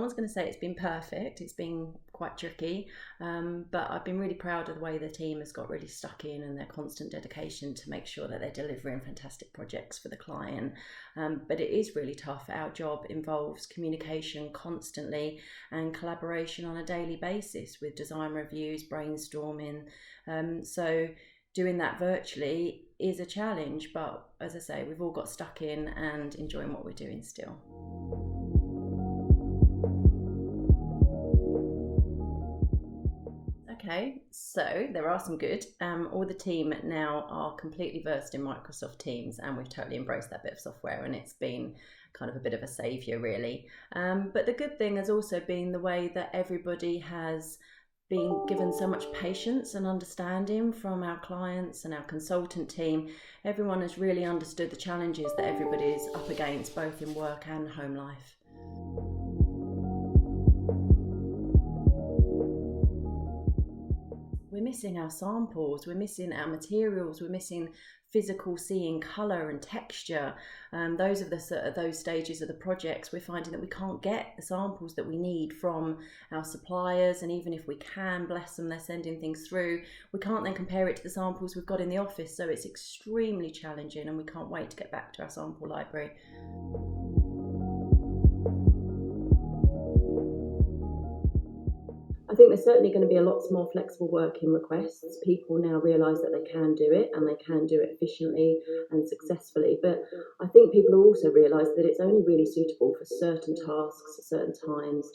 one's going to say it's been perfect. It's been quite tricky, but I've been really proud of the way the team has got really stuck in and their constant dedication to make sure that they're delivering fantastic projects for the client. But it is really tough. Our job involves communication constantly and collaboration on a daily basis with design reviews, brainstorming. So doing that virtually is a challenge, but as I say, we've all got stuck in and enjoying what we're doing still. Okay, so there are some good. All the team now are completely versed in Microsoft Teams, and we've totally embraced that bit of software, and it's been kind of a bit of a saviour really. But the good thing has also been the way that everybody has been given so much patience and understanding from our clients and our consultant team. Everyone has really understood the challenges that everybody is up against, both in work and home life. We're missing our samples, we're missing our materials, we're missing physical seeing colour and texture. Those are those stages of the projects. We're finding that we can't get the samples that we need from our suppliers, and even if we can, bless them, they're sending things through, we can't then compare it to the samples we've got in the office. So it's extremely challenging, and we can't wait to get back to our sample library. I think there's certainly going to be a lot more flexible working requests. People now realise that they can do it, and they can do it efficiently and successfully. But I think people also realise that it's only really suitable for certain tasks, certain times,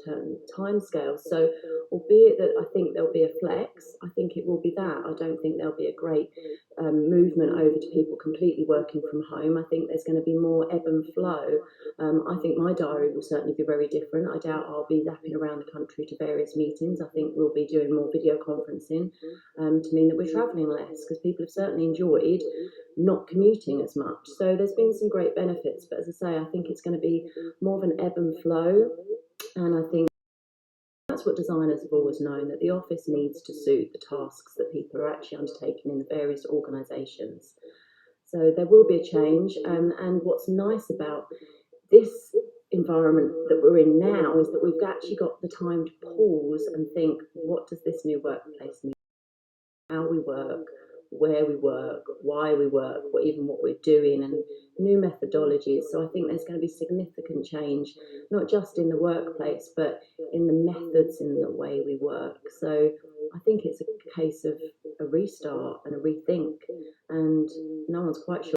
time scales. So albeit that I think there'll be a flex, I think it will be that. I don't think there'll be a great movement over to people completely working from home. I think there's going to be more ebb and flow. I think my diary will certainly be very different. I doubt I'll be zapping around the country to various meetings. I think we'll be doing more video conferencing to mean that we're travelling less, because people have certainly enjoyed not commuting as much. So there's been some great benefits, but as I say, I think it's going to be more of an ebb and flow, and I think that's what designers have always known, that the office needs to suit the tasks that people are actually undertaking in the various organisations. So there will be a change, and what's nice about this environment that we're in now is that we've actually got the time to pause and think, what does this new workplace need? How we work, where we work, why we work, what we're doing, and new methodologies. So I think there's going to be significant change, not just in the workplace, but in the methods in the way we work. So I think it's a case of a restart and a rethink, and no one's quite sure.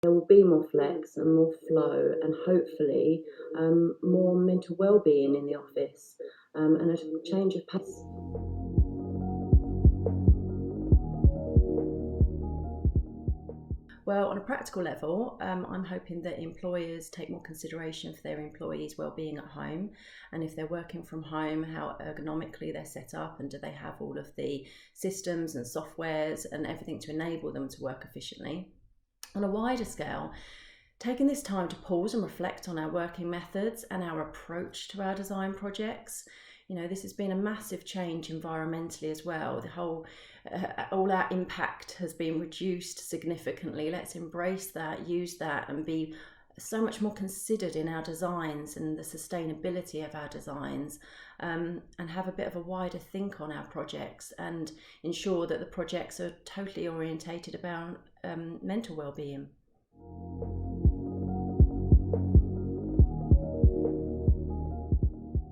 There will be more flex and more flow, and hopefully more mental well-being in the office, and a change of pace. Well, on a practical level, I'm hoping that employers take more consideration for their employees' well-being at home, and if they're working from home, how ergonomically they're set up, and do they have all of the systems and softwares and everything to enable them to work efficiently. On a wider scale, taking this time to pause and reflect on our working methods and our approach to our design projects. You know, this has been a massive change environmentally as well. The whole, all our impact has been reduced significantly. Let's embrace that, use that, and be so much more considered in our designs and the sustainability of our designs, and have a bit of a wider think on our projects, and ensure that the projects are totally orientated about mental well-being.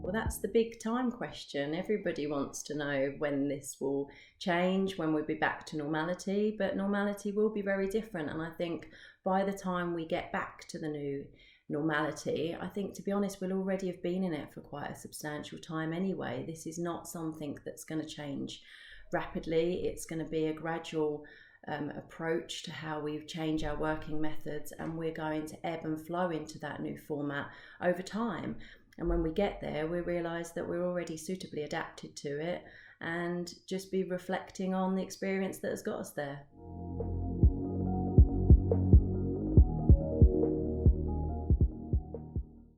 Well, that's the big time question. Everybody wants to know when this will change, when we'll be back to normality, but normality will be very different. And I think by the time we get back to the new normality, I think, to be honest, we'll already have been in it for quite a substantial time anyway. This is not something that's going to change rapidly. It's going to be a gradual approach to how we change our working methods, and we're going to ebb and flow into that new format over time. And when we get there, we realise that we're already suitably adapted to it, and just be reflecting on the experience that has got us there.